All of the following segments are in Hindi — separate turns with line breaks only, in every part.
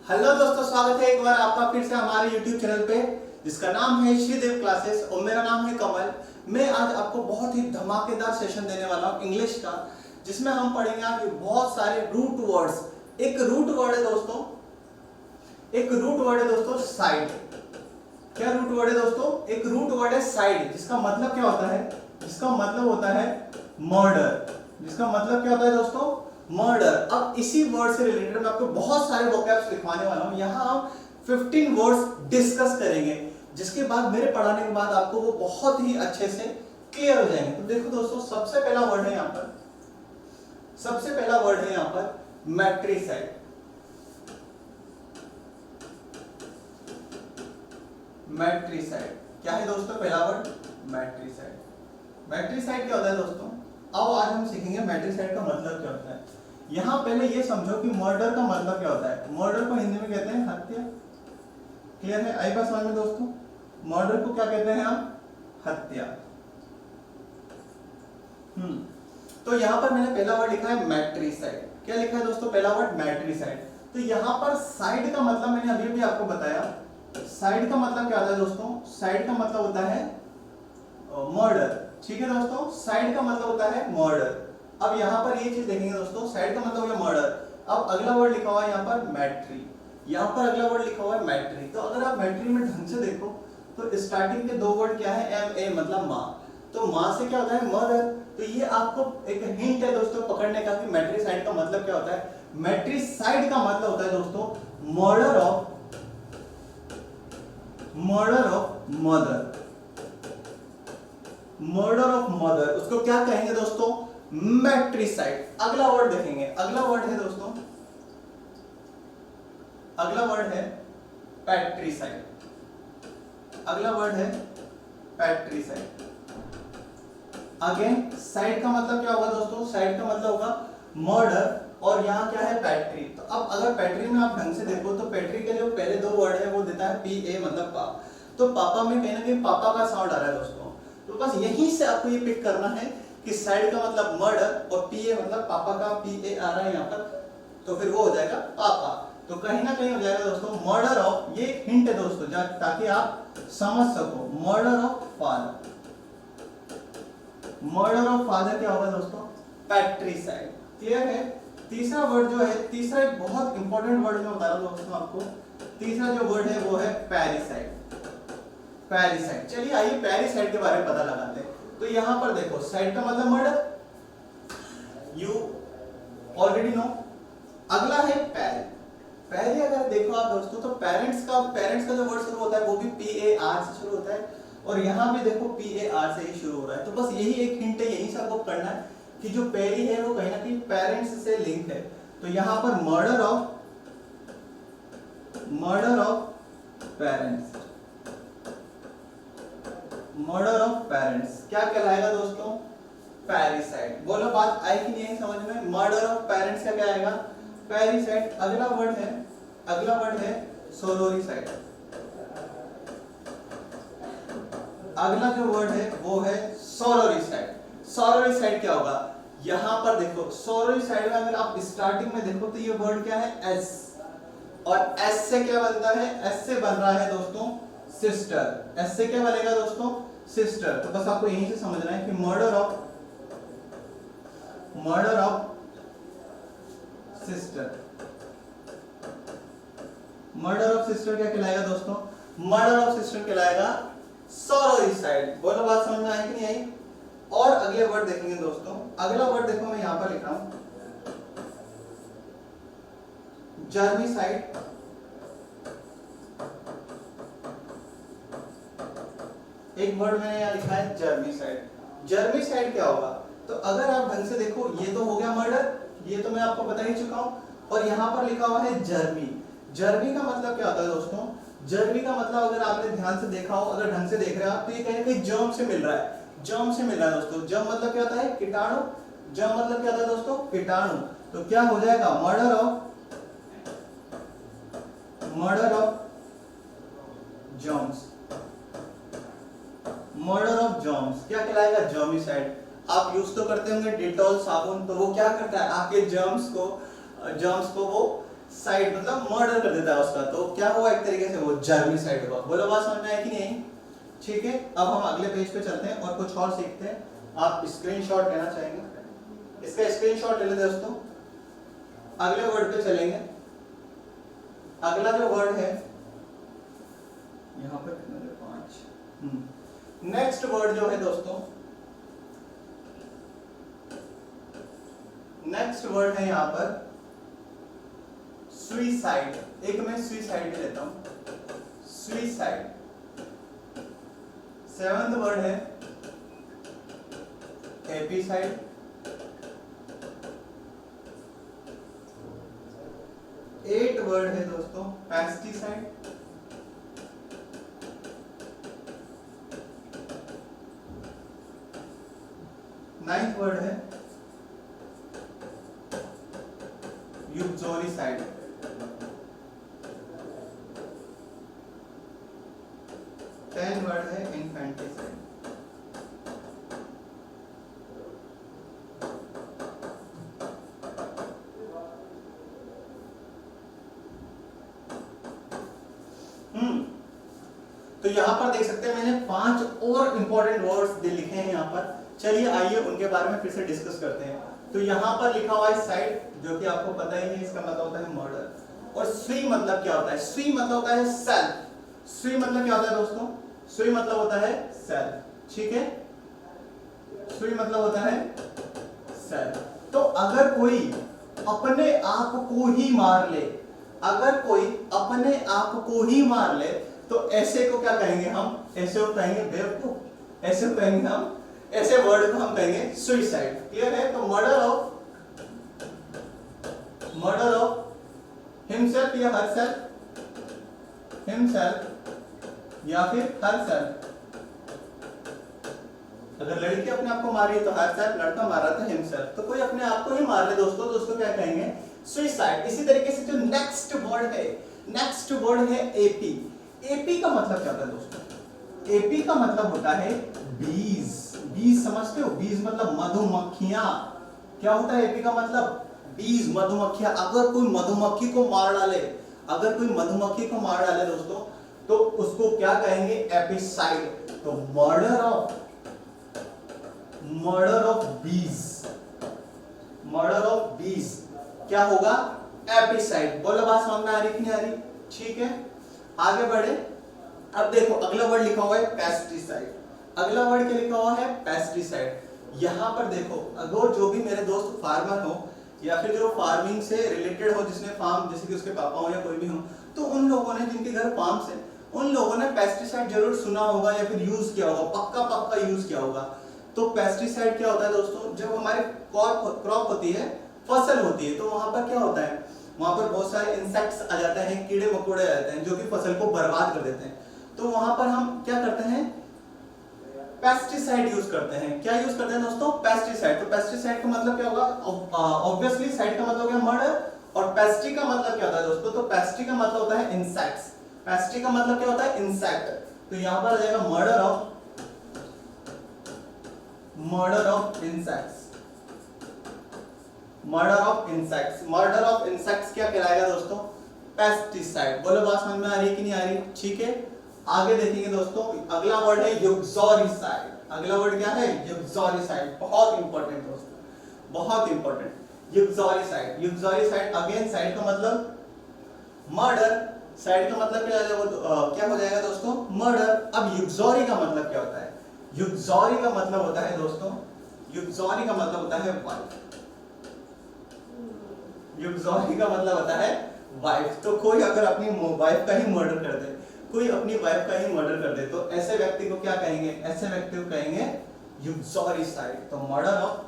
हेलो दोस्तों, स्वागत है एक बार आपका फिर से हमारे YouTube चैनल पे जिसका नाम है श्रीदेव क्लासेस और मेरा नाम है कमल। मैं आज आपको बहुत ही धमाकेदार सेशन देने वाला हूँ इंग्लिश का, जिसमें हम पढ़ेंगे आपके बहुत सारे रूट वर्ड्स। एक रूट वर्ड है दोस्तों, साइड। क्या रूट वर्ड है दोस्तों? एक रूट वर्ड है साइड, जिसका मतलब क्या होता है? जिसका मतलब होता है मर्डर। जिसका मतलब क्या होता है दोस्तों? मर्डर। अब इसी वर्ड से रिलेटेड मैं आपको बहुत सारे वोकैब्स लिखवाने वाला हूं। यहां हम 15 वर्ड्स डिस्कस करेंगे, जिसके बाद मेरे पढ़ाने के बाद आपको वो बहुत ही अच्छे से क्लियर हो जाएंगे। तो देखो दोस्तों, सबसे पहला वर्ड है यहां पर मैट्रिसाइड। मैट्रिसाइड क्या है दोस्तों? पहला वर्ड मैट्रिसाइड। मैट्रिसाइड क्या होता है दोस्तों? अब आज हम सीखेंगे मैट्रिसाइड का मतलब क्या होता है। यहां पहले ये समझो कि मर्डर का मतलब क्या होता है। मर्डर को हिंदी में कहते हैं हत्या। क्लियर है? आई बात समझ में दोस्तों? मर्डर को क्या कहते हैं हम? हत्या। तो यहां पर मैंने पहला वर्ड लिखा है मैट्रिसाइड। क्या लिखा है दोस्तों? पहला वर्ड मैट्रिसाइड। तो यहां पर साइड का मतलब मैंने अभी भी आपको बताया। साइड का मतलब क्या होता है दोस्तों? साइड का मतलब होता है मर्डर। ठीक है दोस्तों, साइड का मतलब होता है मर्डर। अब यहाँ पर ये चीज देखेंगे दोस्तों, साइड का मतलब हो गया मर्डर। अब अगला वर्ड लिखा हुआ है यहाँ पर मैट्री। यहाँ पर अगला वर्ड लिखा हुआ है मैट्री। तो अगर आप मैट्री में ढंग से देखो तो स्टार्टिंग के दो वर्ड क्या है? एम ए मतलब माँ। तो माँ से क्या होता है? मदर। तो ये आपको एक हिंट है दोस्तों पकड़ने का कि मैट्रिसाइड का मतलब क्या होता है। मैट्रिसाइड का मतलब होता है दोस्तों murder of mother. Murder of mother, उसको क्या कहेंगे दोस्तों? मैट्रिसाइड। अगला वर्ड देखेंगे, अगला वर्ड है दोस्तों, अगला वर्ड है पैट्रिसाइड। अगला वर्ड है पैट्रिसाइड। अगेन साइड का मतलब क्या होगा दोस्तों? साइड का मतलब होगा मर्डर और यहाँ क्या है? पैट्री। तो अब अगर पैट्री में आप ढंग से देखो तो पैट्री के जो पहले दो वर्ड है वो देता है पी ए मतलब पाप। तो पापा में कहीं ना कहीं पापा का साउंड आ रहा है दोस्तों। तो बस यहीं से आपको ये पिक करना है कि साइड का मतलब मर्डर और पी ए मतलब पापा का पी ए आ रहा है यहाँ पर, तो फिर वो हो जाएगा पापा। तो कहीं ना कहीं हो जाएगा दोस्तों मर्डर ऑफ। ये हिंट है दोस्तों ताकि आप समझ सको। Murder of father. Murder of father क्या होगा दोस्तों? पैट्रिसाइड। क्लियर है? तीसरा वर्ड जो है, तीसरा एक बहुत इंपॉर्टेंट वर्ड मैं बता रहा हूं दोस्तों आपको। तीसरा जो वर्ड है वो है पैरिसाइड। पैरिसाइड। चलिए आइए पैरिसाइड के बारे में पता लगाते हैं। तो यहां पर देखो, साइड का मतलब मर्डर, यू ऑलरेडी नो। अगला है पैरी। पैरी अगर देखो आप दोस्तों तो पेरेंट्स का जो वर्ड शुरू होता है वो भी पी ए आर से शुरू होता है और यहां भी देखो पी ए आर से ही शुरू हो रहा है। तो बस यही एक हिंट है, यही से आपको करना है कि जो पैरी है वो कहीं ना कहीं पेरेंट्स से लिंक है। तो यहां पर murder of parents. Murder of parents क्या कहलाएगा दोस्तों? पैरिसाइड। बोलो बात आई कि नहीं समझ में? मर्डर ऑफ पेरेंट्स का क्या आएगा? पैरिसाइड। अगला वर्ड है सोलोरिसाइड। अगला जो वर्ड है वो है सोलोरिसाइड। सोलोरिसाइड क्या होगा? यहां पर देखो सोलोरिसाइड में अगर आप स्टार्टिंग में देखो तो ये वर्ड क्या है? एस। और एस से क्या बनता है? एस से बन रहा है दोस्तों सिस्टर। एस से क्या बनेगा दोस्तों? सिस्टर। तो बस आपको यहीं से समझना है कि murder of sister. Murder of sister क्या कहलाएगा दोस्तों? मर्डर ऑफ सिस्टर कहलाएगा सोलोरिसाइड। बोलो बात समझ में आई कि नहीं आई? और अगले वर्ड देखेंगे दोस्तों। अगला वर्ड देखो मैं यहां पर लिख रहा हूं जर्मिसाइड। एक वर्ड मैंने यहां लिखा है जर्मिसाइड। जर्मिसाइड क्या होगा? तो अगर आप ढंग से देखो, ये तो हो गया मर्डर, ये तो मैं आपको बता ही चुका हूं। और यहां पर लिखा हुआ है जर्मी। जर्मी का मतलब क्या होता है दोस्तों? जर्मी का मतलब अगर आपने ध्यान से देखा हो, अगर ढंग से देख रहे हो आप, तो ये कहीं ना कहीं जर्म से मिल रहा है। जर्म से मिल रहा है दोस्तों। जर्म मतलब क्या होता है? कीटाणु। जर्म मतलब क्या होता है दोस्तों? कीटाणु। तो क्या हो जाएगा? Murder of germs. Murder of germs क्या कहलाएगा? जर्मिसाइड। आप यूज तो करते होंगे डेटॉल साबुन, तो वो क्या करता है? आपके जर्म्स को वो साइड मतलब मर्डर कर देता है उसका, तो क्या हुआ एक तरीके से वो जर्मिसाइड हुआ। बोलो बात समझ में आई कि नहीं? ठीक है, अब हम अगले पेज पे चलते हैं और कुछ और सीखते हैं। आप स्क्रीनशॉट लेना चाहेंगे, इसका स्क्रीनशॉट ले लेते दोस्तों। अगले वर्ड पे चलेंगे। अगला जो वर्ड है यहाँ पे 5, नेक्स्ट वर्ड जो है दोस्तों, नेक्स्ट वर्ड है यहाँ पर सुइसाइड। एक मैं सुइसाइड लेता हूं, सुइसाइड। 7th वर्ड है एपिसाइड। 8th वर्ड है दोस्तों पेस्टिसाइड। 9th वर्ड है यूक्सोरिसाइड। 10th वर्ड है इन्फेंटिसाइड। तो यहां पर देख सकते हैं मैंने 5 और इंपॉर्टेंट वर्ड्स लिखे हैं यहाँ पर। चलिए आइए उनके बारे में फिर से डिस्कस करते हैं। तो यहाँ पर लिखा हुआ है साइड, जो कि आपको पता ही है, इसका मतलब होता है मर्डर। और सुई मतलब क्या होता है? सुई मतलब होता है सेल्फ। सुई मतलब क्या होता है दोस्तों? सुई मतलब होता है सेल्फ। ठीक है, सुई मतलब होता है सेल्फ। तो अगर कोई अपने आप को ही मार ले, अगर कोई अपने आप को ही मार ले, तो ऐसे को क्या कहेंगे हम? ऐसे को कहेंगे बेवकूफ, ऐसे को कहेंगे हम, ऐसे वर्ड को हम कहेंगे सुइसाइड। क्लियर है? तो मर्डर ऑफ हिमसेल्फ या हरसेल्फ, हिमसेल्फ या फिर हरसेल्फ। अगर लड़की अपने आप को मारी तो हरसेल्फ, लड़का मारा तो हिमसेल्फ। तो कोई अपने आप को ही मार ले दोस्तों, तो उसको क्या कहेंगे? सुइसाइड। इसी तरीके से जो नेक्स्ट वर्ड है, नेक्स्ट वर्ड है एपी। एपी का मतलब क्या होता है दोस्तों? एपी का मतलब होता है बीज। बीज समझते हो? बीज मतलब मधुमक्खियां। क्या होता है एपी का मतलब? बीज, मधुमक्खियां। अगर कोई मधुमक्खी को मार डाले, अगर कोई मधुमक्खी को मार डाले दोस्तों, तो उसको क्या कहेंगे? एपिसाइड। तो मर्डर ऑफ बीज, मर्डर ऑफ बीज क्या होगा? एपिसाइड। बोलो बात समझ में आ रही कि नहीं आ रही? ठीक है, आगे बढ़े। अब देखो अगला वर्ड लिखा हुआ है पेस्टिसाइड। अगला वर्ड क्या लिखा हुआ है? पेस्टिसाइड। यहां पर देखो, अगर जो भी मेरे दोस्त फार्मर हो या फिर जो फार्मिंग से रिलेटेड हो, जिसने फार्म, जैसे कि उसके पापा हो या कोई भी हो, तो उन लोगों ने, जिनके घर फार्म से, उन लोगों ने पेस्टिसाइड जरूर सुना होगा या फिर यूज किया होगा, पक्का यूज किया होगा। तो पेस्टिसाइड क्या होता है दोस्तों? जब हमारी क्रॉप होती है, फसल होती है, तो वहां पर क्या होता है? वहां पर बहुत सारे इंसेक्ट्स आ जाते हैं, कीड़े मकोड़े आ जाते हैं, जो कि फसल को बर्बाद कर देते हैं। तो वहां पर हम क्या करते हैं? पेस्टिसाइड यूज करते हैं। क्या यूज करते हैं दोस्तों? पेस्टिसाइड। तो पेस्टिसाइड का मतलब क्या होगा? ऑब्वियसली साइड का मतलब हो गया मर्डर, और पेस्टी का मतलब क्या होता है दोस्तों? तो पेस्टी का मतलब होता है इंसेक्ट्स। पेस्टी का मतलब क्या होता है? इंसेक्ट। तो यहां पर आ जाएगा murder of insects. Murder of insects. Murder of insects क्या कहलाएगा दोस्तों? पेस्टिसाइड। बोलो बात समझ में आ रही है कि नहीं आ रही? ठीक है, आगे देखेंगे दोस्तों। अगला वर्ड है यूक्सोरिसाइड। अगला वर्ड क्या है? यूक्सोरिसाइड। बहुत इंपॉर्टेंट दोस्तों, बहुत इंपॉर्टेंट। यूक्सोरिसाइड। यूक्सोरिसाइड अगेन साइड का मतलब मर्डर, साइड का मतलब क्या हो जाएगा दोस्तों? मर्डर। अब यूक्सोरी का मतलब क्या होता है? यूक्सोरी का मतलब होता है दोस्तों, यूक्सोरी का मतलब होता है वाइफ। यूक्सोरी का मतलब होता है वाइफ। तो कोई अगर अपनी वाइफ का ही मर्डर कर दे, कोई अपनी वाइफ का ही मर्डर कर दे, तो ऐसे व्यक्ति को क्या कहेंगे? ऐसे व्यक्ति को कहेंगे यूक्सोरिसाइड। तो मर्डर ऑफ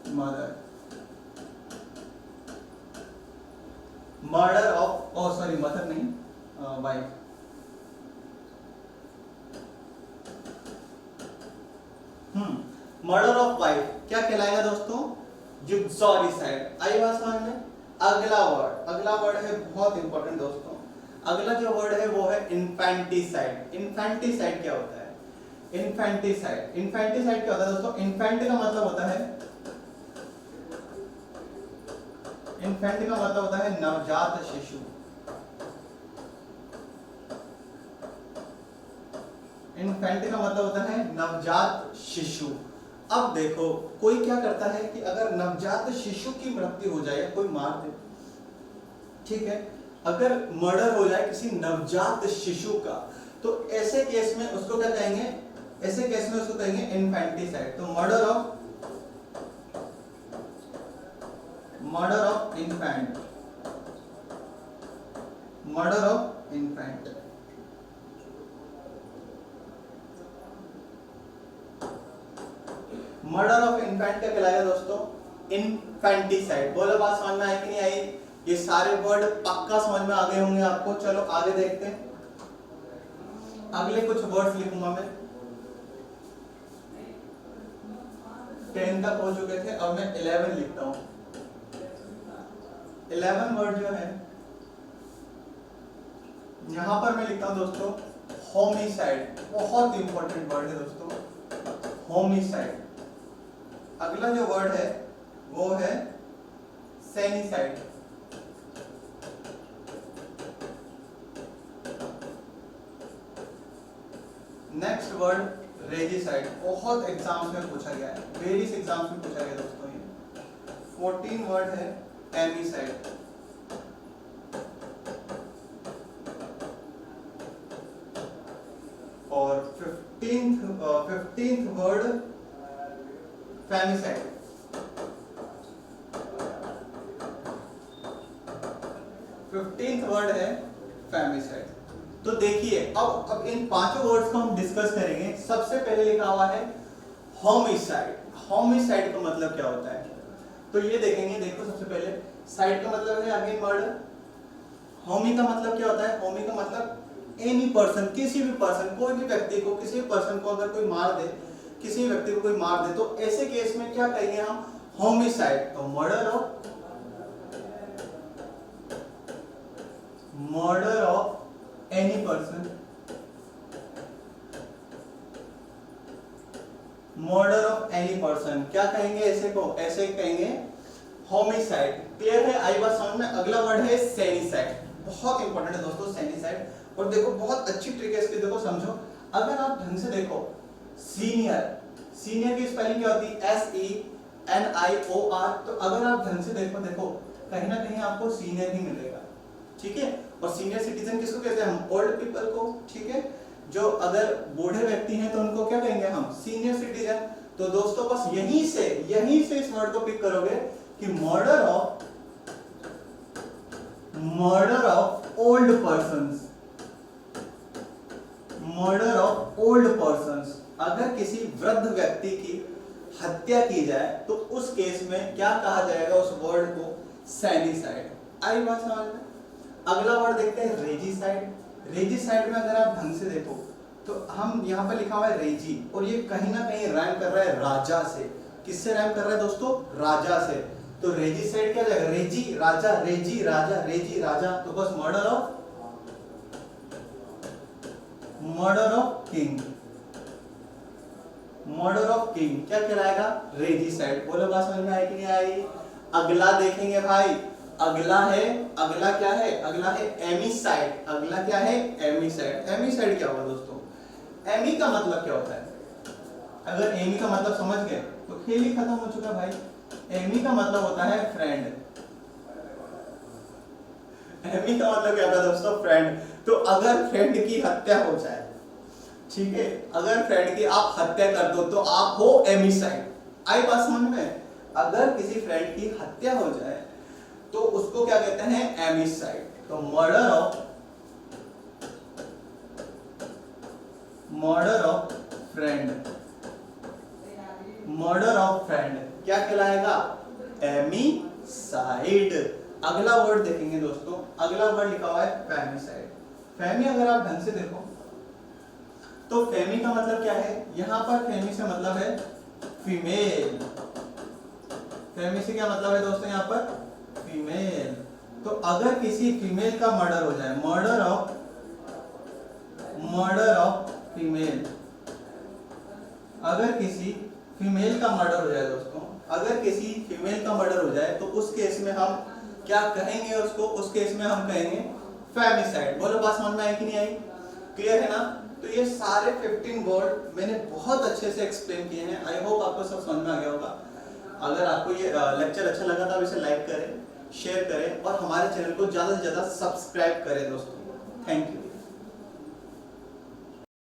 मदर नहीं, वाइफ। मर्डर ऑफ वाइफ क्या कहलाएगा दोस्तों? यूक्सोरिसाइड। आई बात समझ में? अगला वर्ड है बहुत इंपॉर्टेंट दोस्तों। अगला जो वर्ड है वो है इन्फेंटिसाइड। इन्फेंटिसाइड क्या होता है? इन्फेंटिसाइड क्या होता है दोस्तों? इन्फेंट का मतलब होता है इन्फेंट का मतलब होता है नवजात शिशु। इन्फेंट का मतलब होता है नवजात शिशु। अब देखो कोई क्या करता है कि अगर नवजात शिशु की मृत्यु हो जाए, कोई मार दे, ठीक है, अगर मर्डर हो जाए किसी नवजात शिशु का, तो ऐसे केस में उसको क्या कहेंगे, ऐसे केस में उसको कहेंगे इन्फेंटिसाइड। तो murder of infant, murder of infant. Murder of infant क्या कहलाएगा दोस्तों, इन्फेंटिसाइड। बोलो बात समझ में आई कि नहीं आई? ये सारे वर्ड पक्का समझ में आ गए होंगे आपको। चलो आगे देखते हैं, अगले कुछ वर्ड्स लिखूंगा मैं। 10 तक हो चुके थे, अब मैं 11 लिखता हूं। 11 वर्ड जो है यहां पर मैं लिखता हूं दोस्तों होमिसाइड। बहुत इंपॉर्टेंट वर्ड है दोस्तों, होमिसाइड। अगला जो वर्ड है वो है सेनिसाइड। Next word regicide. बहुत एग्जाम्स में पूछा गया है, वेरियस एग्जाम्स में पूछा गया दोस्तों ये। 14 वर्ड है एमिसाइड। और 15th वर्ड फेमिसाइड। 15th वर्ड है फेमिसाइड। तो देखिए अब इन पांचों वर्ड्स को हम डिस्कस करेंगे। सबसे पहले लिखा हुआ है होमिसाइड। होमिसाइड का मतलब क्या होता है, तो ये देखेंगे। देखो सबसे पहले साइड का मतलब है अगेन मर्डर। होमी का मतलब क्या होता है, होमी का मतलब एनी पर्सन, किसी भी पर्सन, कोई भी व्यक्ति को, किसी भी पर्सन को अगर कोई मार दे, किसी भी व्यक्ति को कोई मार दे, तो ऐसे केस में क्या कहेंगे हम, होमिसाइड। तो murder of any person, murder of any person, क्या कहेंगे ऐसे को, ऐसे कहेंगे होमिसाइड। क्लियर है, आई बात समझ में? अगला वर्ड है सेनिसाइड। बहुत इंपॉर्टेंट है दोस्तों सेनिसाइड। और देखो बहुत अच्छी ट्रिक है इसकी, देखो समझो। अगर आप ढंग से देखो, सीनियर, सीनियर की स्पेलिंग क्या होती है, SENIOR। तो अगर आप ढंग से देखो कहीं ना कहीं आपको सीनियर ही मिलेगा, ठीक है। और सीनियर सिटीजन किसको कहते हैं हम, ओल्ड पीपल को, ठीक है। जो अगर बूढ़े व्यक्ति हैं तो उनको क्या कहेंगे हम, सीनियर सिटीजन। तो दोस्तों बस यहीं से इस वर्ड को पिक करोगे कि murder of old persons, murder of old persons. अगर किसी वृद्ध व्यक्ति की हत्या की जाए तो उस केस में क्या कहा जाएगा, उस वर्ड को सेनिसाइड। आई बात समझ में? अगला वर्ड देखते हैं रेजिसाइड। रेजिसाइड में अगर आप ढंग से देखो तो हम यहाँ पर लिखा हुआ है रेजी, और ये कहीं ना कहीं रैम कर रहा है राजा से। किससे रैम कर रहा है दोस्तों, राजा से। तो रेजिसाइड क्या जाएगा, रेजी राजा, रेजी राजा, रेजी राजा। तो बस murder of king, murder of king क्या कहलाएगा, रेजिसाइड। बोलो बात समझ में आई कि नहीं आई? अगला देखेंगे भाई, अगला क्या है, अगला है एमिसाइड। अगला क्या है, एमिसाइड। एमिसाइड क्या होगा दोस्तों, एमी का मतलब क्या होता है? अगर एमी का मतलब समझ गए तो खेल ही खत्म हो चुका भाई। एमी का मतलब होता है फ्रेंड। एमी का मतलब क्या होता है दोस्तों, फ्रेंड। तो अगर फ्रेंड की हत्या हो जाए, ठीक है, अगर फ्रेंड की आप हत्या कर दो तो आप हो एमिसाइड। आई बात समझ में? अगर किसी फ्रेंड की हत्या हो जाए तो उसको क्या कहते हैं, एमिसाइड। तो murder of friend, murder of friend क्या कहलाएगा, एमिसाइड। अगला वर्ड देखेंगे दोस्तों, अगला वर्ड लिखा हुआ है फेमिसाइड। फेमी अगर आप ढंग से देखो तो फेमी का मतलब क्या है, यहां पर फेमी से मतलब है फीमेल। फेमी से क्या मतलब है दोस्तों, यहां पर फीमेल। तो अगर किसी फीमेल का मर्डर हो जाए, मर्डर ऑफ फीमेल, अगर किसी फीमेल का मर्डर हो जाए दोस्तों, अगर किसी फीमेल का मर्डर हो जाए तो उस केस में हम क्या कहेंगे उसको, उस केस में हम कहेंगे फेमिसाइड। बोलो बात समझ में आई कि नहीं आई? क्लियर है ना? तो ये सारे 15 वर्ड मैंने बहुत अच्छे से एक्सप्लेन किए हैं। आई होप आपको सब समझ में आ गया होगा। अगर आपको ये लेक्चर अच्छा लगा तो आप इसे लाइक करें, शेयर करें और हमारे चैनल को ज़्यादा से ज़्यादा सब्सक्राइब करें दोस्तों। Thank you.